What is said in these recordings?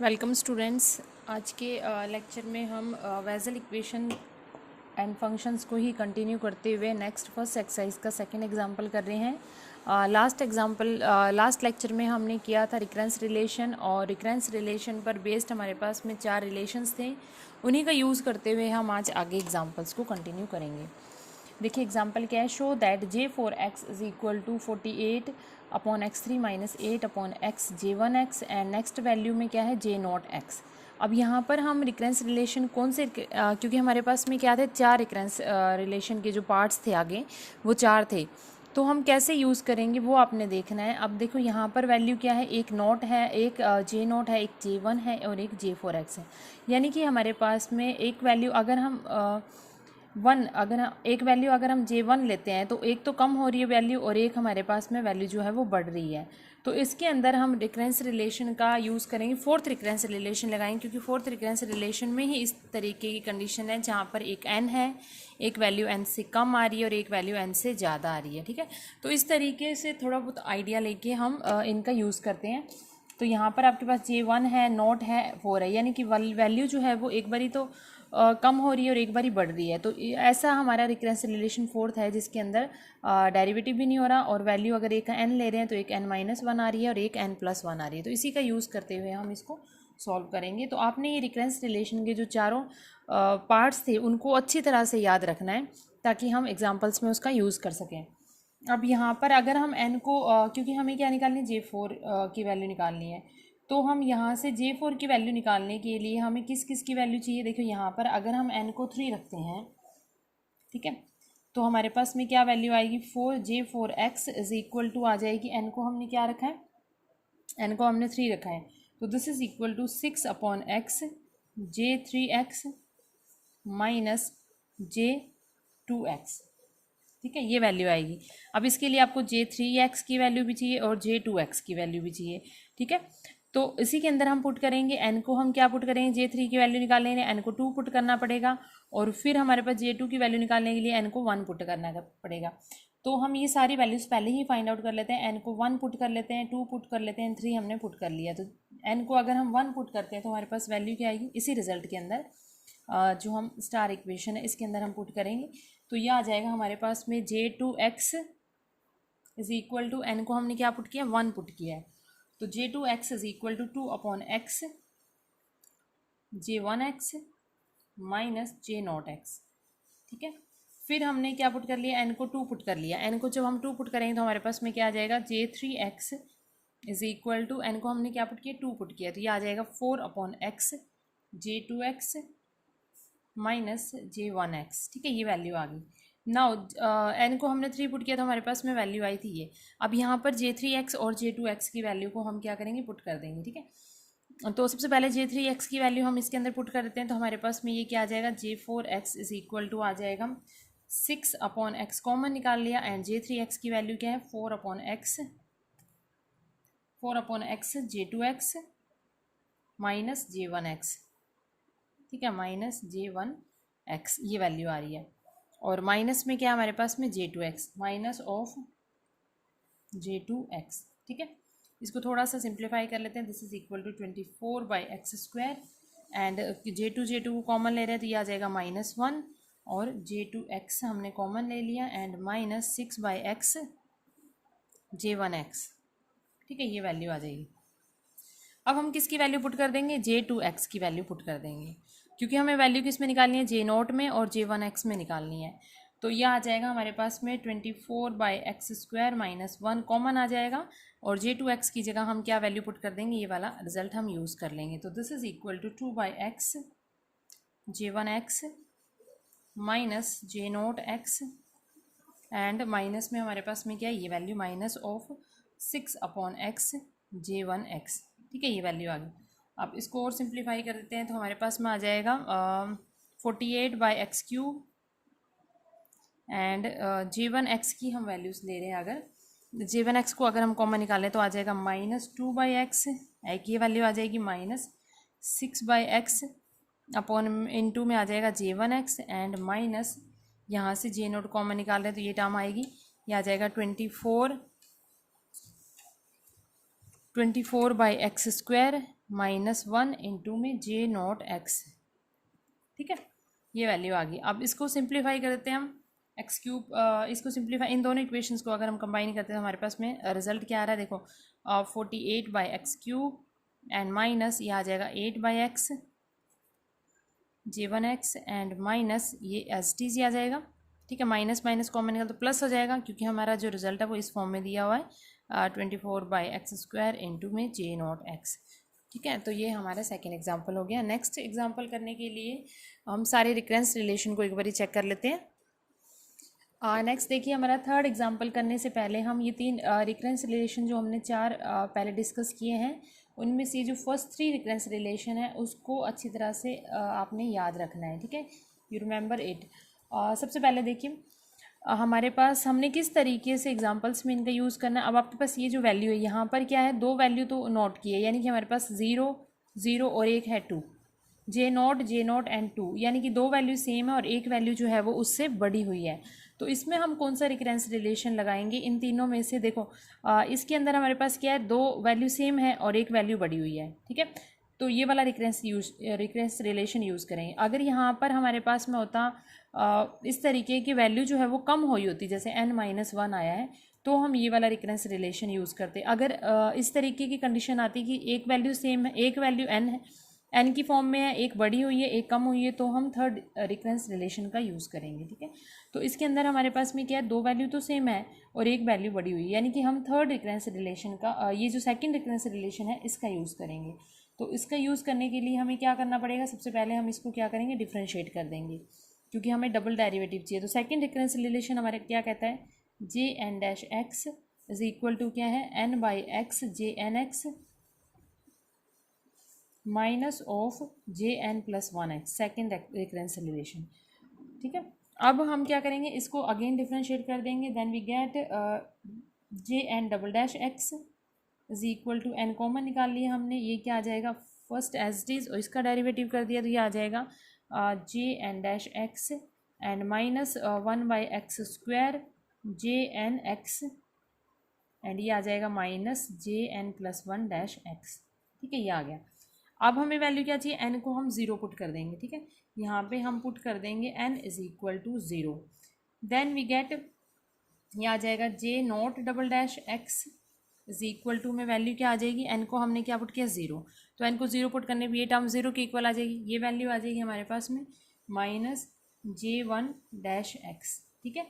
Welcome students. आज के lecture में हम वेसल इक्वेशन एंड फंक्शंस को ही कंटिन्यू करते हुए नेक्स्ट फर्स्ट एक्सरसाइज का सेकंड एग्जांपल कर रहे हैं। लास्ट लेक्चर में हमने किया था रिकरेंस रिलेशन, और रिकरेंस रिलेशन पर बेस्ड हमारे पास में 4 रिलेशंस थे। उन्हीं का यूज़ करते हुए हम आज आगे एग्जांपल्स को कंटिन्यू करेंगे। देखिए एग्जाम्पल क्या है। Show that J4x is equal to 48 upon x3 minus 8 upon x J1x, and next value में क्या है J0x। अब यहाँ पर हम रिकरेंस रिलेशन कौन से क्योंकि हमारे पास में क्या थे, 4 रिकरेंस रिलेशन के जो पार्ट्स थे आगे वो 4 थे, तो हम कैसे यूज़ करेंगे वो आपने देखना है। अब देखो यहाँ पर वैल्यू क्या है, एक नोट है, एक J0 है, एक J1 है और एक J4x है। यानी कि हमारे पास में एक वैल्यू अगर हम एक वैल्यू अगर हम J1 लेते हैं तो एक तो कम हो रही है वैल्यू, और एक हमारे पास में वैल्यू जो है वो बढ़ रही है। तो इसके अंदर हम रिकरेंस रिलेशन का यूज़ करेंगे, फोर्थ रिकरेंस रिलेशन लगाएंगे, क्योंकि फोर्थ रिकरेंस रिलेशन में ही इस तरीके की कंडीशन है जहाँ पर एक n है, एक वैल्यू n से कम आ रही है और एक वैल्यू n से ज़्यादा आ रही है। ठीक है, तो इस तरीके से थोड़ा बहुत आइडिया लेके हम इनका यूज़ करते हैं। तो यहाँ पर आपके पास J1 है, नोट है, 4 है, यानी कि वैल्यू जो है वो एक बारी तो कम हो रही है और एक बारी बढ़ रही है। तो ऐसा हमारा रिकरेंस रिलेशन फोर्थ है जिसके अंदर डेरिवेटिव भी नहीं हो रहा, और वैल्यू अगर एक n ले रहे हैं तो एक n-1 आ रही है और एक n+1 आ रही है। तो इसी का यूज़ करते हुए हम इसको सॉल्व करेंगे। तो आपने ये रिकरेंस रिलेशन के जो चारों पार्ट्स थे उनको अच्छी तरह से याद रखना है ताकि हम एग्जाम्पल्स में उसका यूज़ कर सकें। अब यहाँ पर अगर हम n को क्योंकि हमें क्या निकालनी है, J4 की वैल्यू निकालनी है, तो हम यहाँ से J4 की वैल्यू निकालने के लिए हमें किस किस की वैल्यू चाहिए। देखो यहाँ पर अगर हम n को 3 रखते हैं, ठीक है, तो हमारे पास में क्या वैल्यू आएगी, 4J4x इज इक्वल टू आ जाएगी, n को हमने क्या रखा है, n को हमने 3 रखा है, तो this is equal to 6 upon x J3x minus J2x। ठीक है, ये वैल्यू आएगी। अब इसके लिए आपको J3x की वैल्यू भी चाहिए और J2x की वैल्यू भी चाहिए। ठीक है, तो इसी के अंदर हम पुट करेंगे, n को हम क्या पुट करेंगे, J3 की वैल्यू निकालने के लिए n को 2 पुट करना पड़ेगा, और फिर हमारे पास J2 की वैल्यू निकालने के लिए n को 1 पुट करना पड़ेगा। तो हम ये सारी वैल्यूज़ पहले ही फाइंड आउट कर लेते हैं। n को 1 पुट कर लेते हैं, 2 पुट कर लेते हैं, 3 हमने पुट कर लिया। तो n को अगर हम 1 पुट करते हैं तो हमारे पास वैल्यू क्या आएगी, इसी रिजल्ट के अंदर जो हम स्टार इक्वेशन है इसके अंदर हम पुट करेंगे। तो ये आ जाएगा हमारे पास में J2x is equal to, n को हमने क्या पुट किया, 1 पुट किया है, तो J2x is equal to 2 upon x J1x minus J0x। ठीक है, फिर हमने क्या पुट कर लिया, n को 2 पुट कर लिया। n को जब हम 2 पुट करेंगे तो हमारे पास में क्या आ जाएगा, J3x is equal to, n को हमने क्या पुट किया, 2 पुट किया, तो ये आ जाएगा 4 upon x J2x minus J1x। ठीक है, ये वैल्यू आ गई। नाउ n को हमने 3 पुट किया तो हमारे पास में वैल्यू आई थी ये। अब यहाँ पर J3x और J2x की वैल्यू को हम क्या करेंगे, पुट कर देंगे। ठीक है, तो सबसे पहले J3x की वैल्यू हम इसके अंदर पुट कर देते हैं, तो हमारे पास में ये क्या आ जाएगा, J4x इज इक्वल टू आ जाएगा 6 अपॉन x, कॉमन निकाल लिया, एंड J3x की वैल्यू क्या है, 4 upon x J2x minus J1x। ठीक है, माइनस J1x, ये वैल्यू आ रही है, और माइनस में क्या हमारे पास में J2x, माइनस ऑफ J2x। ठीक है, इसको थोड़ा सा सिंप्लीफाई कर लेते हैं। This is equal to 24/x², and J2 को कॉमन ले रहे हैं तो ये आ जाएगा -1, और J2x हमने कॉमन ले लिया, एंड माइनस 6/x J1x। ठीक है, ये वैल्यू आ जाएगी। अब हम किसकी वैल्यू पुट कर देंगे, J2x की वैल्यू पुट कर देंगे, क्योंकि हमें वैल्यू किस में निकालनी है, J0 में और J1x में निकालनी है। तो यह आ जाएगा हमारे पास में 24/x² माइनस 1 कॉमन आ जाएगा, और J2x की जगह हम क्या वैल्यू पुट कर देंगे, ये वाला रिजल्ट हम यूज़ कर लेंगे। तो this is equal to 2/x J1x minus J0x, and minus में हमारे पास में क्या है, ये value minus of 6 upon x J1x। ठीक है, ये वैल्यू आ गई। अब इसको और सिंप्लीफाई कर देते हैं तो हमारे पास में आ जाएगा 48/x³ एंड J1x की हम वैल्यूज़ ले रहे हैं। अगर J1x को अगर हम कॉमन निकालें तो आ जाएगा -2/x, एक ये वैल्यू आ जाएगी -6/x अपॉन इनटू में आ जाएगा J1x, एंड माइनस यहाँ से J0 कॉमन निकाल रहे हैं तो ये टर्म आएगी, ये आ जाएगा 24/x² -1 इंटू में जे नॉट एक्स। ठीक है, ये वैल्यू आ गई। अब इसको सिंप्लीफाई कर देते हैं हम, एक्स क्यूब, इसको सिंप्लीफाई, इन दोनों इक्वेशंस को अगर हम कंबाइन करते हैं तो हमारे पास में रिजल्ट क्या आ रहा है, देखो 48/x³ एंड माइनस ये आ जाएगा 8/x J1x एंड माइनस ये एस टी आ जाएगा। ठीक है, माइनस माइनस कॉमन निकल तो प्लस हो जाएगा, क्योंकि हमारा जो रिजल्ट है वो इस फॉर्म में दिया हुआ है 24/x² इंटू में J0x। ठीक है, तो ये हमारा सेकेंड एग्जाम्पल हो गया। नेक्स्ट एग्जाम्पल करने के लिए हम सारे रिकरेंस रिलेशन को एक बार चेक कर लेते हैं। नेक्स्ट देखिए, हमारा थर्ड एग्जाम्पल करने से पहले हम ये तीन रिकरेंस रिलेशन जो हमने चार पहले डिस्कस किए हैं, उनमें से जो फर्स्ट 3 रिकरेंस रिलेशन है उसको अच्छी तरह से आपने याद रखना है। ठीक है, यू रिमेंबर इट। सबसे पहले देखिए, हमारे पास हमने किस तरीके से एग्जांपल्स में इनका यूज़ करना है। अब आपके पास ये जो वैल्यू है, यहाँ पर क्या है, 2 वैल्यू तो नोट की है, यानी कि हमारे पास 0 0 और एक है 2, J0 एंड 2, यानी कि 2 वैल्यू सेम है और एक वैल्यू जो है वो उससे बड़ी हुई है। तो इसमें हम कौन सा रिकरेंस रिलेशन लगाएंगे इन तीनों में से? देखो इसके अंदर हमारे पास क्या है, 2 वैल्यू सेम है और एक वैल्यू बड़ी हुई है। ठीक है, तो ये वाला रिकरेंस रिलेशन यूज़ करेंगे। अगर यहाँ पर हमारे पास में होता इस तरीके की वैल्यू जो है वो कम हुई होती, जैसे n-1 आया है, तो हम ये वाला रिकरेंस रिलेशन यूज़ करते। अगर इस तरीके की कंडीशन आती कि एक वैल्यू सेम है, एक वैल्यू n है, n की फॉर्म में है, एक बड़ी हुई है एक कम हुई है, तो हम थर्ड रिकरेंस रिलेशन का यूज़ करेंगे। ठीक है, तो इसके अंदर हमारे पास में क्या है, 2 वैल्यू तो सेम है और एक वैल्यू बड़ी हुई है, यानी कि हम थर्ड रिकरेंस रिलेशन का ये जो सेकंड रिकरेंस रिलेशन है इसका यूज़ करेंगे। तो इसका यूज़ करने के लिए हमें क्या करना पड़ेगा, सबसे पहले हम इसको क्या करेंगे, डिफ्रेंशिएट कर देंगे, क्योंकि हमें डबल डेरिवेटिव चाहिए। तो सेकंड रिकरेंस रिलेशन हमारे क्या कहता है, Jn-x इज इक्वल टू क्या है, n/x Jn(x) minus of Jn+1x, second recurrence relation. ठीक है, अब हम क्या करेंगे, इसको अगेन डिफ्रेंशिएट कर देंगे, then we get Jn"x is equal to, n common निकाल लिया हमने, ये क्या आ जाएगा, फर्स्ट एज इट इज और इसका डेरिवेटिव कर दिया, तो ये आ जाएगा Jn-x and minus 1/x² Jn(x) and ये आ जाएगा माइनस Jn+1-x। ठीक है, ये आ गया। अब हमें वैल्यू क्या चाहिए, n को हम 0 पुट कर देंगे। ठीक है, यहाँ पे हम पुट कर देंगे n is equal to 0, then we get, ये आ जाएगा J0"x इज इक्वल टू, में वैल्यू क्या आ जाएगी, n को हमने क्या पुट किया, 0, तो n को 0 पुट करने पर ये टर्म 0 के इक्वल आ जाएगी, ये वैल्यू आ जाएगी हमारे पास में माइनस J1-x। ठीक है,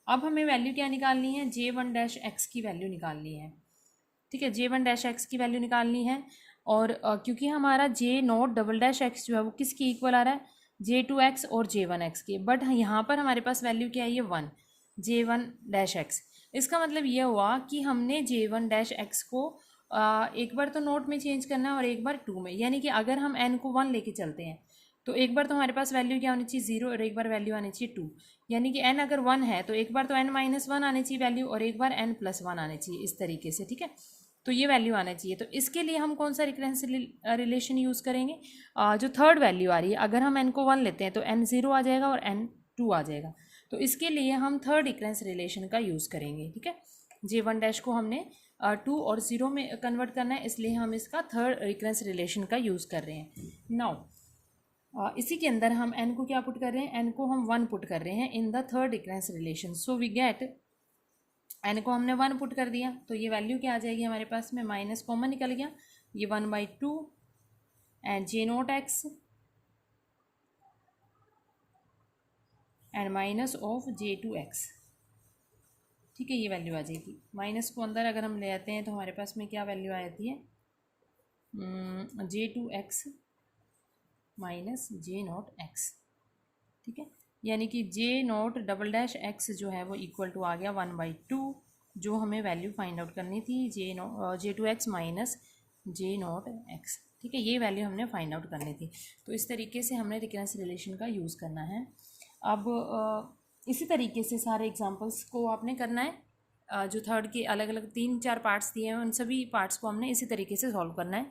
अब हमें वैल्यू क्या निकालनी है, J1-x की वैल्यू निकालनी है। ठीक है, J1-x की वैल्यू निकालनी है, और क्योंकि हमारा J0"x जो है वो किसकी इक्वल आ रहा है, J2x और J1x के, बट यहाँ पर हमारे पास वैल्यू क्या है, ये 1 J1-x। इसका मतलब ये हुआ कि हमने J1-x को एक बार तो नोट में चेंज करना है और एक बार 2 में, यानी कि अगर हम n को 1 लेके चलते हैं तो एक बार तो हमारे पास वैल्यू क्या होनी चाहिए, 0, और एक बार वैल्यू आनी चाहिए 2, यानी कि n अगर 1 है तो एक बार तो n-1 आनी चाहिए वैल्यू और एक बार n+1 आनी चाहिए, इस तरीके से। ठीक है, तो ये वैल्यू आना चाहिए। तो इसके लिए हम कौन सा रिकरेंस रिलेशन यूज़ करेंगे, जो थर्ड वैल्यू आ रही है, अगर हम n को 1 लेते हैं तो n 0 आ जाएगा और n 2 आ जाएगा, तो इसके लिए हम थर्ड रिकरेंस रिलेशन का यूज़ करेंगे। ठीक है, J1 को हमने 2 और 0 में कन्वर्ट करना है, इसलिए हम इसका थर्ड रिकरेंस रिलेशन का यूज़ कर रहे हैं। नाउ इसी के अंदर हम n को क्या पुट कर रहे हैं, n को हम 1 पुट कर रहे हैं in the third recurrence relation, so we get, n को हमने 1 पुट कर दिया, तो ये वैल्यू क्या आ जाएगी हमारे पास में, माइनस कॉमन निकल गया, ये 1/2 and J0x and minus of J2x। ठीक है, ये वैल्यू आ जाएगी, माइनस को अंदर अगर हम ले आते हैं तो हमारे पास में क्या वैल्यू आ जाती है, J2x माइनस J0x। ठीक है, यानी कि J0"x जो है वो इक्वल टू आ गया 1/2, जो हमें वैल्यू फाइंड आउट करनी थी, J2x माइनस J0x। ठीक है, ये वैल्यू हमने फाइंड आउट करनी थी। तो इस तरीके से हमने रिकरेंस रिलेशन का यूज़ करना है। अब इसी तरीके से सारे एग्जांपल्स को आपने करना है, जो थर्ड के अलग अलग 3-4 पार्ट्स दिए हैं उन सभी पार्ट्स को हमने इसी तरीके से सॉल्व करना है।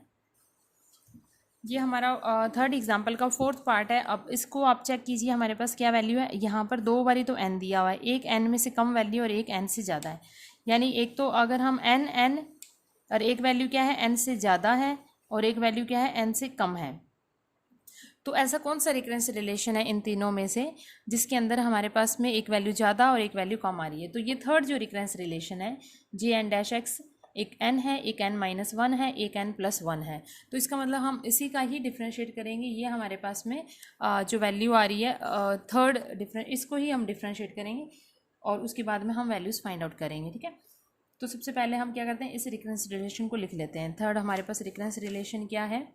ये हमारा थर्ड एग्जाम्पल का फोर्थ पार्ट है। अब इसको आप चेक कीजिए, हमारे पास क्या वैल्यू है, यहाँ पर 2 बारी तो n दिया हुआ है, एक n में से कम वैल्यू और एक n से ज़्यादा है, यानी एक तो अगर हम n और एक वैल्यू क्या है n से ज़्यादा है और एक वैल्यू क्या है, n से कम है। तो ऐसा कौन सा रिकरेंस रिलेशन है इन तीनों में से जिसके अंदर हमारे पास में एक वैल्यू ज़्यादा और एक वैल्यू कम आ रही है? तो ये थर्ड जो रिकरेंस रिलेशन है JN-X, एक n है, एक n-1 है, एक n+1 है। तो इसका मतलब हम इसी का ही डिफ्रेंशिएट करेंगे। ये हमारे पास में जो वैल्यू आ रही है थर्ड इसको ही हम डिफ्रेंशिएट करेंगे और उसके बाद में हम वैल्यूज़ फाइंड आउट करेंगे, ठीक है। तो सबसे पहले हम क्या करते हैं, इस रिकरेंस रिलेशन को लिख लेते हैं। थर्ड हमारे पास रिकरेंस रिलेशन क्या है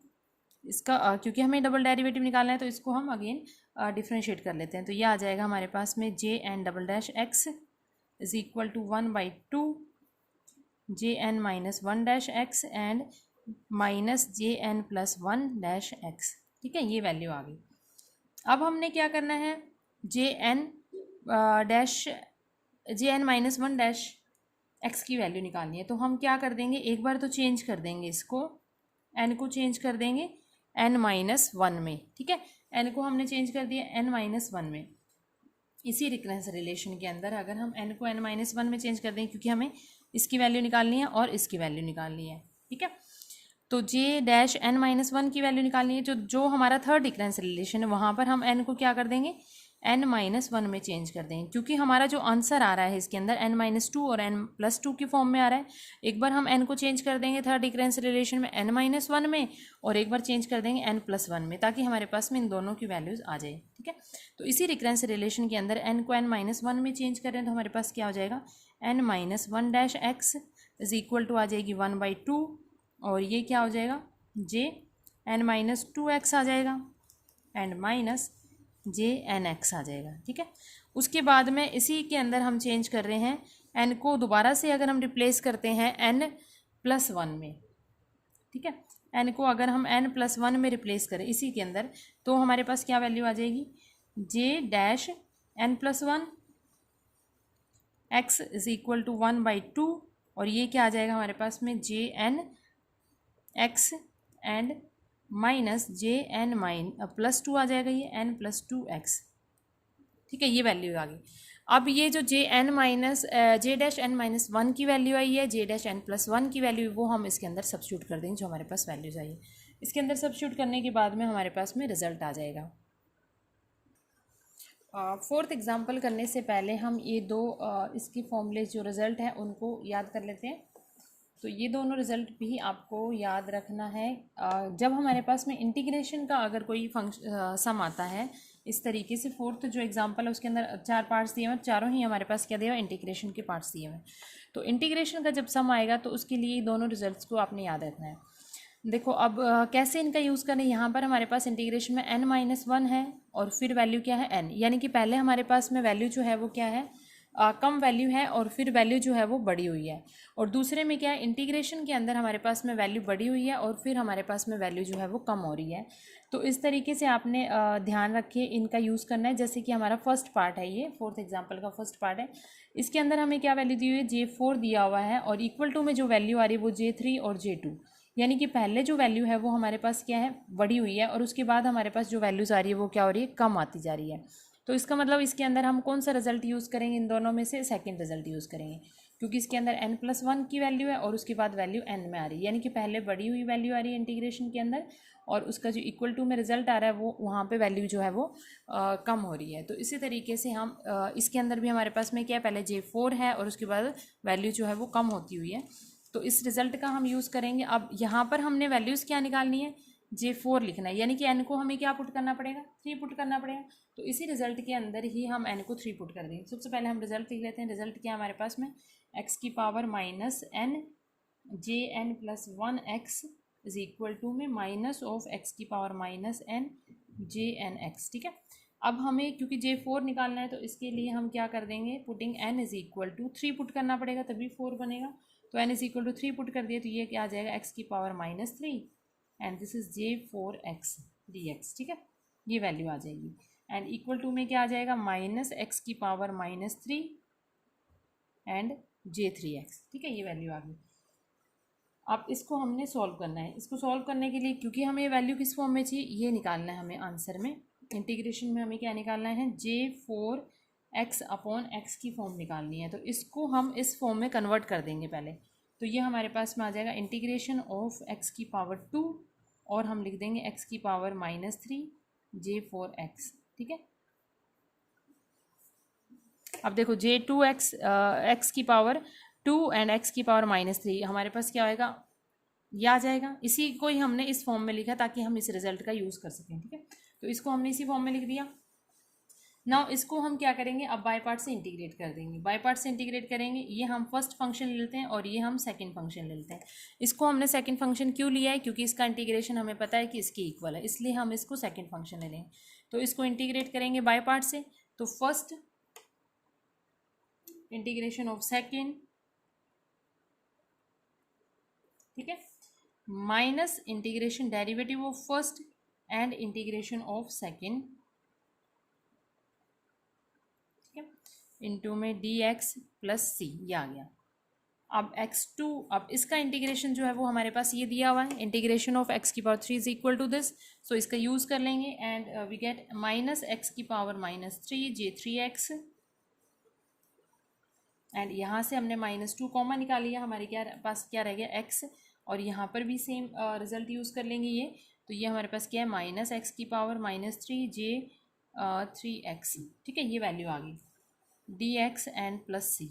इसका, क्योंकि हमें डबल डेरिवेटिव निकालना है तो इसको हम अगेन डिफ्रेंशिएट कर लेते हैं। तो ये आ जाएगा हमारे पास में JN-X is equal to 1/2 JN-1-X and minus JN+1-X, ठीक है। ये वैल्यू आ गई। अब हमने क्या करना है, JN-1-X की वैल्यू निकालनी है। तो हम क्या कर देंगे, एक बार तो चेंज कर देंगे इसको, n को चेंज कर देंगे n-1 में, ठीक है। n को हमने चेंज कर दिया n-1 में। इसी रिकरेंस रिलेशन के अंदर अगर हम n को n-1 में चेंज कर दें, क्योंकि हमें इसकी वैल्यू निकालनी है और इसकी वैल्यू निकालनी है, ठीक है। तो J-N-1 की वैल्यू निकालनी है। जो हमारा थर्ड रिकरेंस रिलेशन है वहाँ पर हम n को क्या कर देंगे, n-1 में चेंज कर देंगे, क्योंकि हमारा जो आंसर आ रहा है इसके अंदर n-2 और n+2 की फॉर्म में आ रहा है। एक बार हम n को चेंज कर देंगे थर्ड रिकरेंस रिलेशन में n-1 में, और एक बार चेंज कर देंगे n+1 में, ताकि हमारे पास में इन दोनों की वैल्यूज़ आ जाए, ठीक है। तो इसी रिकरेंस रिलेशन के अंदर n को n-1 में चेंज करें तो हमारे पास क्या हो जाएगा, n-1-X इज इक्वल टू आ जाएगी 1/2, और ये क्या हो जाएगा, JN-2X आ जाएगा एंड माइनस JN-X आ जाएगा, ठीक है। उसके बाद में इसी के अंदर हम चेंज कर रहे हैं n को, दोबारा से अगर हम रिप्लेस करते हैं n+1 में, ठीक है। n को अगर हम n+1 में रिप्लेस करें इसी के अंदर, तो हमारे पास क्या वैल्यू आ जाएगी, J-N+1X इज इक्वल टू 1/2, और ये क्या आ जाएगा हमारे पास में JN-X एंड माइनस JN-+2 आ जाएगा, ये n+2X, ठीक है। ये वैल्यू आ गई। अब ये जो J-N-1 की वैल्यू आई है, J-N+1 की वैल्यू, वो हम इसके अंदर सब्स्टिट्यूट कर देंगे जो हमारे पास वैल्यूज आई है। इसके अंदर सब्स्टिट्यूट करने के बाद में हमारे पास में रिजल्ट आ जाएगा। फोर्थ एग्जाम्पल करने से पहले हम ये दो इसकी फॉर्मूले जो रिज़ल्ट है उनको याद कर लेते हैं। तो ये दोनों रिज़ल्ट भी आपको याद रखना है। जब हमारे पास में इंटीग्रेशन का अगर कोई सम आता है इस तरीके से, फोर्थ जो एग्जांपल है उसके अंदर 4 पार्ट्स दिए हुए हैं, चारों ही हमारे पास क्या दिया हुआ है, इंटीग्रेशन के पार्ट्स दिए हुए हैं। तो इंटीग्रेशन का जब सम आएगा तो उसके लिए दोनों रिजल्ट्स को आपने याद रखना है। देखो अब कैसे इनका यूज़ करें, यहाँ पर हमारे पास इंटीग्रेशन में n-1 है और फिर वैल्यू क्या है n, यानी कि पहले हमारे पास में वैल्यू जो है वो क्या है, कम वैल्यू है और फिर वैल्यू जो है वो बढ़ी हुई है। और दूसरे में क्या है, इंटीग्रेशन के अंदर हमारे पास में वैल्यू बढ़ी हुई है और फिर हमारे पास में वैल्यू जो है वो कम हो रही है। तो इस तरीके से आपने ध्यान रखिए इनका यूज़ करना है। जैसे कि हमारा फर्स्ट पार्ट है, ये फोर्थ एग्जाम्पल का फर्स्ट पार्ट है, इसके अंदर हमें क्या वैल्यू दी हुई है, J4 दिया हुआ है और इक्वल टू में जो वैल्यू आ रही है वो J3 और J2, यानी कि पहले जो वैल्यू है वो हमारे पास क्या है, बढ़ी हुई है, और उसके बाद हमारे पास जो वैल्यूज़ आ रही है वो क्या हो रही है, कम आती जा रही है। तो इसका मतलब इसके अंदर हम कौन सा रिजल्ट यूज़ करेंगे, इन दोनों में से सेकंड रिजल्ट यूज़ करेंगे, क्योंकि इसके अंदर n+1 की वैल्यू है और उसके बाद वैल्यू n में आ रही है, यानी कि पहले बढ़ी हुई वैल्यू आ रही है इंटीग्रेशन के अंदर और उसका जो इक्वल टू में रिजल्ट आ रहा है वो वहाँ पे वैल्यू जो है वो कम हो रही है। तो इसी तरीके से हम इसके अंदर भी हमारे पास में क्या है, पहले J4 है और उसके बाद वैल्यू जो है वो कम होती हुई है। तो इस रिजल्ट का हम यूज़ करेंगे। अब यहाँ पर हमने वैल्यूज़ क्या निकालनी है, J4 लिखना है, यानी कि n को हमें क्या पुट करना पड़ेगा, 3 पुट करना पड़ेगा। तो इसी रिजल्ट के अंदर ही हम n को 3 पुट कर देंगे। सबसे पहले हम रिजल्ट लिख लेते हैं। रिजल्ट क्या हमारे पास में, x की power -n JN+1x is equal to में माइनस ऑफ x की पावर -n JN-x, ठीक है। अब हमें क्योंकि J4 निकालना है तो इसके लिए हम क्या कर देंगे, putting n is equal to 3 put करना पड़ेगा तभी 4 बनेगा। तो n is equal to 3 put कर दिए तो ये क्या आ जाएगा, x की power -3 and this is J4x dx, ठीक है। ये वैल्यू आ जाएगी एंड इक्वल टू में क्या आ जाएगा, -x की पावर -3 एंड J3x, ठीक है। ये वैल्यू आ गई। अब इसको हमने सॉल्व करना है। इसको सॉल्व करने के लिए क्योंकि हमें वैल्यू किस फॉर्म में चाहिए, ये निकालना है हमें आंसर में। इंटीग्रेशन में हमें क्या निकालना है, J4x अपॉन x की फॉर्म निकालनी है। तो इसको हम इस फॉर्म में कन्वर्ट कर देंगे पहले। तो ये हमारे पास में आ जाएगा इंटीग्रेशन ऑफ एक्स की पावर 2 और हम लिख देंगे एक्स की पावर -3 J4x। ठीक है, अब देखो J2x एक्स की पावर 2 एंड एक्स की पावर -3 हमारे पास क्या आएगा, ये आ जाएगा। इसी को ही हमने इस फॉर्म में लिखा ताकि हम इस रिजल्ट का यूज़ कर सकें। ठीक है, तो इसको हमने इसी फॉर्म में लिख दिया। नाउ इसको हम क्या करेंगे, अब बाय पार्ट से इंटीग्रेट कर देंगे। बाय पार्ट से इंटीग्रेट करेंगे, ये हम फर्स्ट फंक्शन ले लेते हैं और ये हम सेकंड फंक्शन ले लेते हैं। इसको हमने सेकंड फंक्शन क्यों लिया है, क्योंकि इसका इंटीग्रेशन हमें पता है कि इसके इक्वल है, इसलिए हम इसको सेकंड फंक्शन ले लेंगे। तो इसको इंटीग्रेट करेंगे बाय पार्ट से, तो फर्स्ट इंटीग्रेशन ऑफ सेकंड, ठीक है, minus integration derivative of first and integration of second, ठीक है, इनटू में dx प्लस सी, ये आ गया। अब x2, अब इसका इंटीग्रेशन जो है वो हमारे पास ये दिया हुआ है, इंटीग्रेशन ऑफ x की power 3 is equal to this, so इसका यूज कर लेंगे and we get minus X की पावर -3 J3x एंड यहाँ से हमने -2 कॉमन निकाल लिया, हमारे पास क्या रह गया x, और यहाँ पर भी सेम रिजल्ट यूज़ कर लेंगे ये, तो ये हमारे पास क्या है -x की पावर -3 J3x। ठीक है, ये वैल्यू आ गई dx and plus C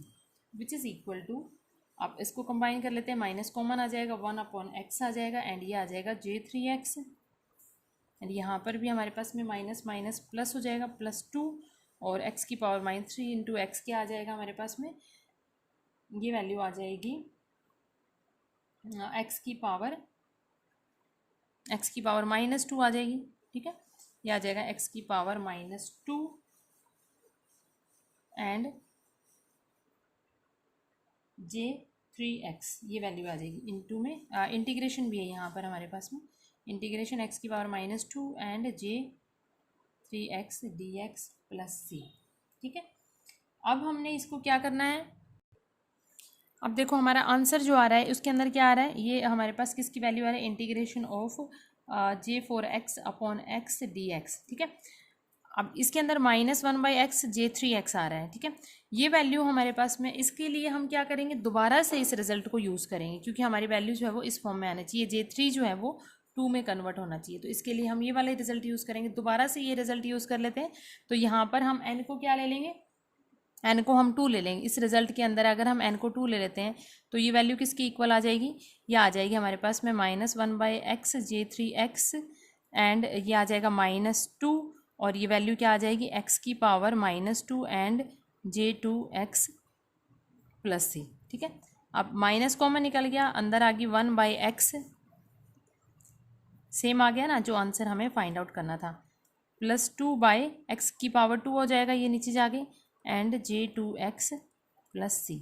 which is equal to, अब इसको कंबाइन कर लेते हैं, माइनस कॉमन आ जाएगा, 1/x आ जाएगा एंड ये आ जाएगा J3x एंड यहाँ पर भी हमारे पास में माइनस माइनस प्लस हो जाएगा +2 और x की पावर -3 इंटू एक्स क्या आ जाएगा हमारे पास में, ये वैल्यू आ जाएगी x की पावर -2 आ जाएगी। ठीक है, ये आ जाएगा x की पावर -2 एंड J3x, ये वैल्यू आ जाएगी इनटू में इंटीग्रेशन भी है यहाँ पर हमारे पास में, इंटीग्रेशन x की power -2 and J3x dx plus C. ठीक है, अब हमने इसको क्या करना है, अब देखो हमारा आंसर जो आ रहा है उसके अंदर क्या आ रहा है, ये हमारे पास किसकी वैल्यू आ रहा है, integration of J4x upon x dx। ठीक है, अब इसके अंदर -1/x J3x आ रहा है। ठीक है, ये वैल्यू हमारे पास में, इसके लिए हम क्या करेंगे, दोबारा से इस रिजल्ट को यूज़ करेंगे क्योंकि हमारी वैल्यू जो है वो इस फॉर्म में आना चाहिए, J3 जो है वो 2 में कन्वर्ट होना चाहिए, तो इसके लिए हम ये वाला रिजल्ट यूज़ करेंगे। दोबारा से ये रिजल्ट यूज़ कर लेते हैं, तो यहाँ पर हम n को क्या ले लेंगे, n को हम 2 ले लेंगे। इस रिजल्ट के अंदर अगर हम n को 2 ले लेते हैं तो ये वैल्यू किसकी इक्वल आ जाएगी, ये आ जाएगी हमारे पास में -1/x J3x एंड ये आ जाएगा -2 और ये वैल्यू क्या आ जाएगी, x की power -2 and J2x plus C. ठीक है, अब माइनस कॉमन निकल गया, अंदर आ गई 1/x, सेम आ गया ना जो आंसर हमें फाइंड आउट करना था, +2/x की पावर 2 हो जाएगा, ये नीचे जाके एंड J2x प्लस सी।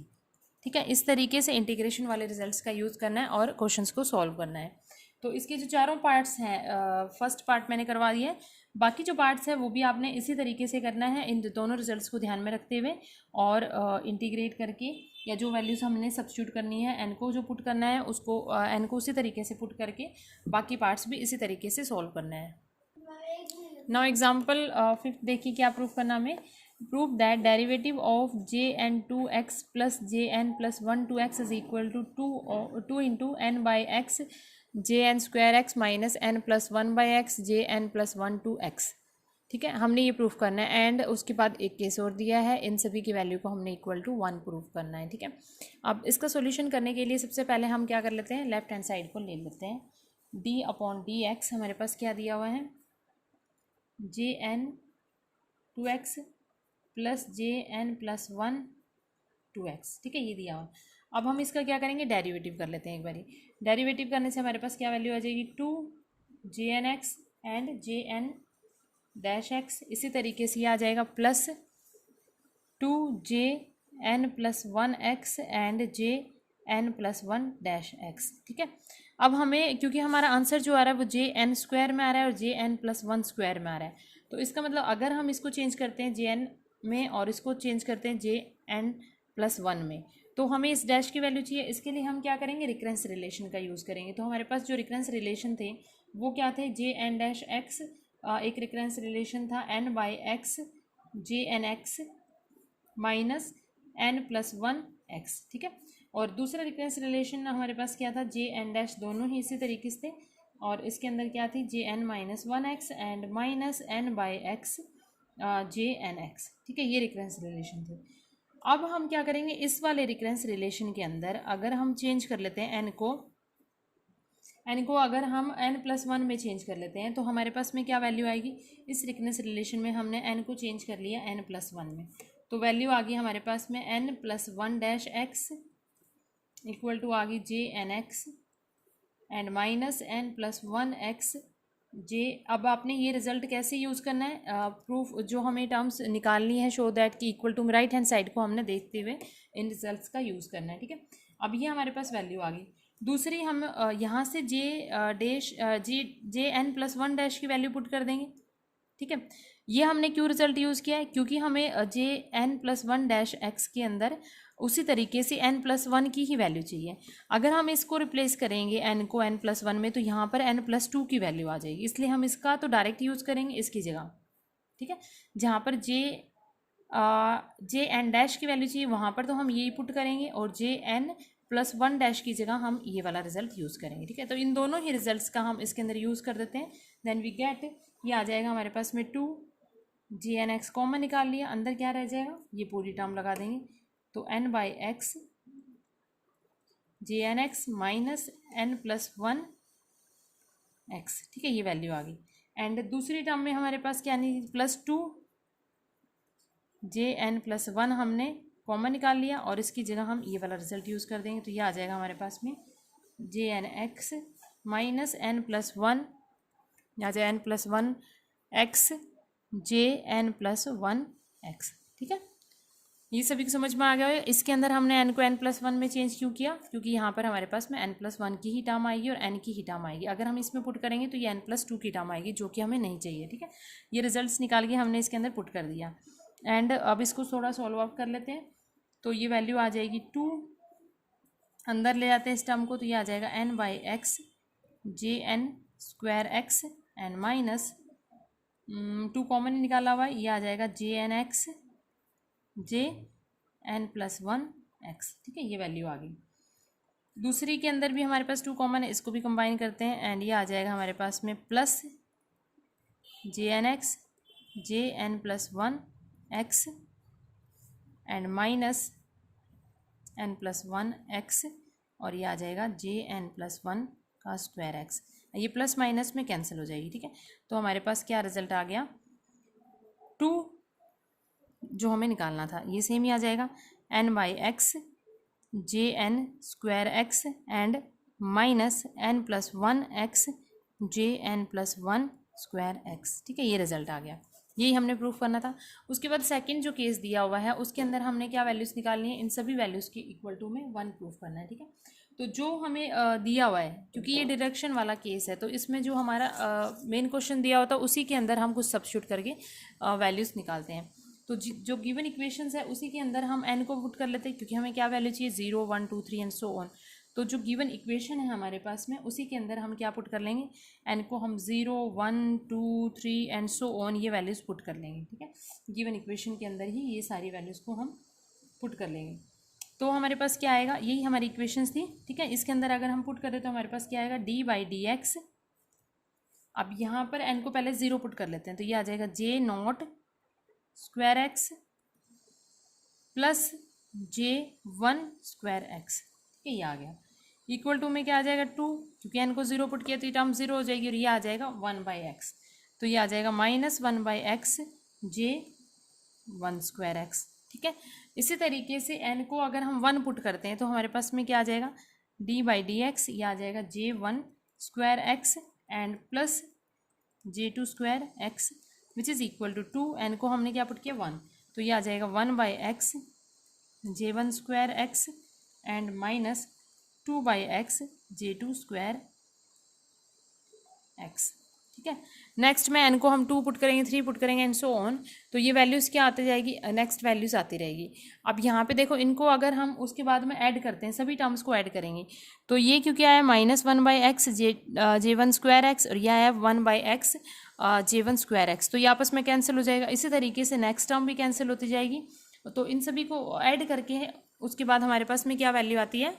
ठीक है, इस तरीके से इंटीग्रेशन वाले रिजल्ट्स का यूज़ करना है और क्वेश्चंस को सॉल्व करना है। तो इसके जो चारों पार्ट्स हैं, फर्स्ट पार्ट मैंने करवा दिया है, बाकी जो पार्ट्स है वो भी आपने इसी तरीके से करना है, इन दोनों रिजल्ट्स को ध्यान में रखते हुए और इंटीग्रेट करके, या जो वैल्यूज़ हमने सब्स्टिट्यूट करनी है, n को जो पुट करना है उसको n को उसी तरीके से पुट करके बाकी पार्ट्स भी इसी तरीके से सॉल्व करना है। नाउ एग्जाम्पल 5 देखिए क्या प्रूफ करना हमें, prove that derivative of jn 2x plus jn plus 1 2x is equal to 2 into n by x jn square x minus n plus 1 by x jn plus 1 2x। ठीक है, हमने ये proof करना है एंड उसके बाद एक केस और दिया है, इन सभी की वैल्यू को हमने इक्वल टू 1 प्रूफ करना है। ठीक है, अब इसका सॉल्यूशन करने के लिए सबसे पहले हम क्या कर लेते हैं, लेफ्ट हैंड साइड को ले लेते हैं, d/dx हमारे पास क्या दिया हुआ है, jn 2x plus JN plus 1 2x। ठीक है, ये दिया हुआ। अब हम इसका क्या करेंगे, डेरिवेटिव कर लेते हैं एक बारी। डेरिवेटिव करने से हमारे पास क्या वैल्यू आ जाएगी, 2 JNX and JN dash x, इसी तरीके से ये आ जाएगा plus 2 JN plus 1x and JN plus 1 dash x। ठीक है, अब हमें क्योंकि हमारा आंसर जो आ रहा है वो JN स्क्वायर में आ रहा है और JN प्लस 1 स्क्वायर में आ रहा है, तो इसका मतलब अगर हम इसको चेंज करते हैं JN में और इसको चेंज करते हैं JN प्लस 1 में, तो हमें इस डैश की वैल्यू चाहिए। इसके लिए हम क्या करेंगे, रिकरेंस रिलेशन का यूज़ करेंगे। तो हमारे पास जो रिकरेंस रिलेशन थे वो क्या थे, JN डैश x, एक रिकरेंस रिलेशन था n by x JN x minus n plus 1 x। ठीक है, और दूसरा रिकरेंस रिलेशन हमारे पास क्या था, जे एन डैश दोनों ही इसी तरीके से थे, और इसके अंदर क्या थी, J N minus one X and minus N by X J N X. ठीक है, ये रिकरेंस रिलेशन थे। अब हम क्या करेंगे, इस वाले रिकरेंस रिलेशन के अंदर अगर हम चेंज कर लेते हैं एन को अगर हम n+1 में चेंज कर लेते हैं तो हमारे पास में क्या वैल्यू आएगी, इस रिकरेंस रिलेशन में हमने n को चेंज कर लिया n+1 में, तो वैल्यू आ गई हमारे पास में n+1 dash X equal to आ गई J N X and minus n+1 X J. अब आपने ये रिजल्ट कैसे यूज़ करना है, प्रूफ जो हमें टर्म्स निकालनी है शो दैट कि equal to right hand side को हमने देखते हुए इन रिजल्ट्स का यूज़ करना है। ठीक है, अब ये हमारे पास वैल्यू आ गई। दूसरी हम यहाँ से जे n+1 डैश की वैल्यू पुट कर देंगे। ठीक है, ये हमने क्यों रिजल्ट यूज़ किया है, क्योंकि हमें जे n+1 डैश एक्स के अंदर उसी तरीके से n+1 की ही वैल्यू चाहिए। अगर हम इसको रिप्लेस करेंगे n को n+1 में तो यहाँ पर n+2 की वैल्यू आ जाएगी, इसलिए हम इसका तो डायरेक्ट यूज़ करेंगे इसकी जगह। ठीक है, जहाँ पर जे एन डैश की वैल्यू चाहिए वहाँ पर तो हम यही पुट करेंगे, और n+1 डैश की जगह हम ये वाला रिजल्ट यूज़ करेंगे। ठीक है, तो इन दोनों ही रिजल्ट्स का हम इसके अंदर यूज़ कर देते हैं। देन वी गेट, ये आ जाएगा हमारे पास में 2 जे एन एक्स कॉमन निकाल लिया, अंदर क्या रह जाएगा, ये पूरी टर्म लगा देंगे, तो n by X J N X minus n+1 X. ठीक है, ये वैल्यू आ गई। एंड दूसरी टर्म में हमारे पास क्या नहीं, +2 जे n+1 हमने कॉमन निकाल लिया, और इसकी जगह हम ये वाला रिजल्ट यूज़ कर देंगे, तो ये आ जाएगा हमारे पास में जे एन एक्स माइनस n+1, यहाँ से n+1 X J n+1 X. ठीक है, ये सभी को समझ में आ गया है। इसके अंदर हमने n को n+1 में चेंज क्यों किया, क्योंकि यहाँ पर हमारे पास में n+1 की ही टर्म आएगी और n की ही टर्म आएगी। अगर हम इसमें पुट करेंगे तो ये n+2 की टर्म आएगी, जो कि हमें नहीं चाहिए। ठीक है, ये रिजल्ट्स निकाल के हमने इसके अंदर पुट कर दिया। एंड अब इसको थोड़ा सॉल्व आउट कर लेते हैं, तो ये वैल्यू आ जाएगी 2, अंदर ले जाते हैं इस टर्म को, तो ये आ जाएगा n by X J N square X and minus 2 common निकाला हुआ है, ये आ जाएगा J N X J n+1 X. ठीक है, ये वैल्यू आ गई। दूसरी के अंदर भी हमारे पास 2 कॉमन है, इसको भी कंबाइन करते हैं, एंड ये आ जाएगा हमारे पास में plus J N X J n+1 X and minus n+1 X, और ये आ जाएगा जे n+1 का स्क्वायर एक्स। ये प्लस माइनस में कैंसिल हो जाएगी। ठीक है, तो हमारे पास क्या रिजल्ट आ गया, 2 जो हमें निकालना था ये सेम ही आ जाएगा, n by X J N square X and minus n+1 X J n+1 square X. ठीक है, ये रिजल्ट आ गया, यही हमने प्रूफ करना था। उसके बाद सेकंड जो केस दिया हुआ है उसके अंदर हमने क्या वैल्यूज़ निकालनी है, इन सभी वैल्यूज़ की इक्वल टू में 1 प्रूफ करना है। ठीक है, तो जो हमें दिया हुआ है, क्योंकि ये डायरेक्शन वाला केस है, तो इसमें जो हमारा मेन क्वेश्चन दिया होता है उसी के अंदर हम कुछ सब्स्टिट्यूट करके वैल्यूज़ निकालते हैं। तो जो गिवन इक्वेशंस है उसी के अंदर हम n को पुट कर लेते हैं, क्योंकि हमें क्या वैल्यू चाहिए, 0 1 2 3 एंड सो ऑन। तो जो गिवन इक्वेशन है हमारे पास में उसी के अंदर हम क्या पुट कर लेंगे, n को हम 0 1 2 3 एंड सो ऑन ये वैल्यूज़ पुट कर लेंगे। ठीक है, गिवन इक्वेशन के अंदर ही ये सारी वैल्यूज़ को हम पुट कर लेंगे, तो हमारे पास क्या आएगा, यही हमारी इक्वेशंस थी। ठीक है, इसके अंदर अगर हम पुट करें तो हमारे पास क्या आएगा, d बाई डी एक्स। अब यहाँ पर n को पहले 0 पुट कर लेते हैं, तो ये आ जाएगा J not square X plus j1 square X. ठीक है, ये आ गया, इक्वल टू में क्या आ जाएगा 2, क्योंकि n को 0 पुट किया तो ये टर्म 0 हो जाएगी, और ये आ जाएगा 1 बाई एक्स, तो ये आ जाएगा -1 by x j1 square X. ठीक है, इसी तरीके से n को अगर हम 1 पुट करते हैं तो हमारे पास में क्या आ जाएगा, d बाई डी एक्स, ये आ जाएगा j1 square X and plus j2 square X which is equal to 2, n को हमने क्या पुट किया 1, तो ये आ जाएगा 1 by x j1 square X and minus 2 by x j2 square X. ठीक है, नेक्स्ट में n को हम 2 पुट करेंगे, 3 पुट करेंगे एंड सो ऑन, तो ये वैल्यूज़ क्या आती जाएगी, नेक्स्ट वैल्यूज़ आती रहेगी। अब यहाँ पे देखो, इनको अगर हम उसके बाद में ऐड करते हैं, सभी टर्म्स को ऐड करेंगे, तो ये क्योंकि आया -1 by x j1 square x, और यह आया 1 by x j1 square x, तो ये आपस में कैंसिल हो जाएगा। इसी तरीके से नेक्स्ट टर्म भी कैंसिल होती जाएगी, तो इन सभी को ऐड करके उसके बाद हमारे पास में क्या वैल्यू आती है।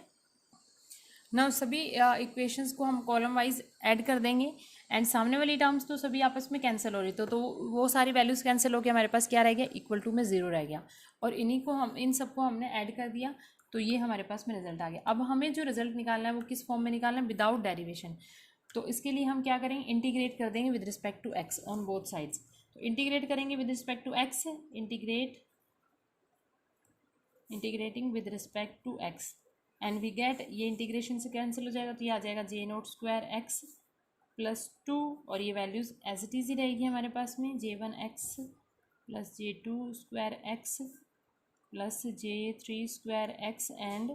ना सभी इक्वेशंस को हम कॉलम वाइज ऐड कर देंगे एंड सामने वाली टर्म्स तो सभी आपस में कैंसिल हो रही तो वो सारी वैल्यूज़ कैंसिल हो के हमारे पास क्या रह गया, इक्वल टू में 0 रह गया। और इन्हीं को हम इन सबको हमने ऐड कर दिया तो ये हमारे पास में रिजल्ट आ गया। अब हमें जो रिजल्ट निकालना है वो किस फॉर्म में निकालना है, विदाउट डेरिवेशन। तो इसके लिए हम क्या करेंगे, इंटीग्रेट कर देंगे with respect to X on both sides. तो इंटीग्रेट करेंगे with respect to X, integrating with respect to X and we get, ये इंटीग्रेशन से कैंसिल हो जाएगा तो ये आ जाएगा J0² x प्लस 2 और ये वैल्यूज़ एज इट इज़ ही रहेगी हमारे पास में J1x plus J2² x plus J3² x and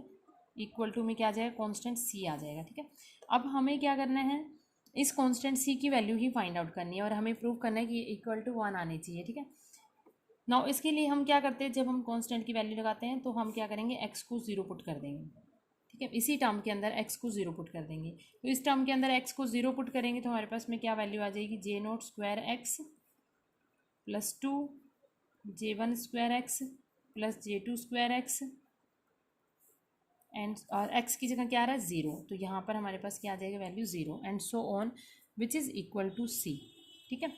equal to में क्या आ जाएगा, कांस्टेंट c आ जाएगा। ठीक है, अब हमें क्या करना है, इस कांस्टेंट c की वैल्यू ही फाइंड आउट करनी है और हमें प्रूव करना है कि इक्वल टू 1 आनी चाहिए। ठीक है, नाउ इसके लिए हम क्या करते हैं, जब हम कांस्टेंट की वैल्यू लगाते हैं तो हम क्या करेंगे, x को 0 पुट कर देंगे। ठीक है, इसी टर्म के अंदर x को 0 पुट कर देंगे। तो इस टर्म के अंदर x को 0 पुट करेंगे तो हमारे पास में क्या वैल्यू आ जाएगी, J0² x plus 2 J1² x plus J2² x and और x की जगह क्या आ रहा है 0, तो यहाँ पर हमारे पास क्या आ जाएगा value 0 and so on which is equal to c। ठीक है,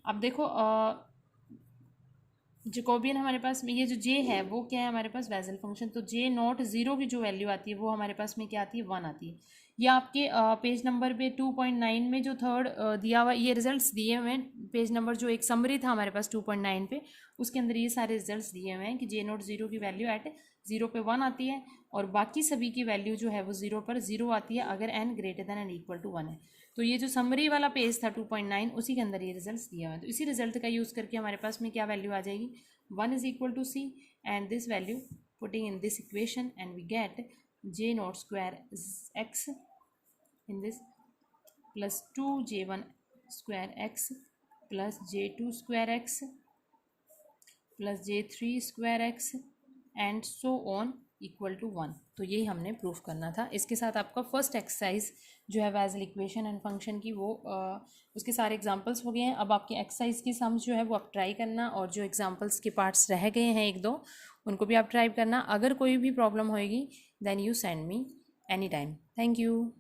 अब देखो जैकोबियन हमारे पास में ये जो j है वो क्या है हमारे पास, बेसल फंक्शन। तो J0 की जो वैल्यू आती है वो हमारे पास में क्या आती है, 1 आती है। ये आपके पेज नंबर पे 2.9 में जो थर्ड दिया हुआ, ये रिजल्ट्स दिए हुए हैं। पेज नंबर जो एक समरी था हमारे पास 2.9 पे, उसके अंदर ये सारे रिजल्ट्स दिए हुए हैं कि J0 की वैल्यू एट 0 पे 1 आती है और बाकी सभी की वैल्यू जो है वो 0 पर 0 आती है अगर n greater than and equal to 1 है। तो ये जो समरी वाला पेज था 2.9, उसी के अंदर ये रिजल्ट्स दिया हुआ है। तो इसी रिजल्ट का यूज़ करके हमारे पास में क्या वैल्यू आ जाएगी, 1 is equal to c and this value putting in this equation and we get J0² x in this plus 2 J1² x plus J2² x plus J3² x and so on equal to 1। तो यही हमने proof करना था। इसके साथ आपका first exercise जो है बेसल इक्वेशन एंड फंक्शन की वो उसके सारे एग्जांपल्स हो गए हैं। अब आपके एक्सरसाइज की सम्स जो है वो आप ट्राई करना और जो एग्जांपल्स के पार्ट्स रह गए हैं एक दो उनको भी आप ट्राई करना। अगर कोई भी प्रॉब्लम होएगी then you send me any time. Thank you.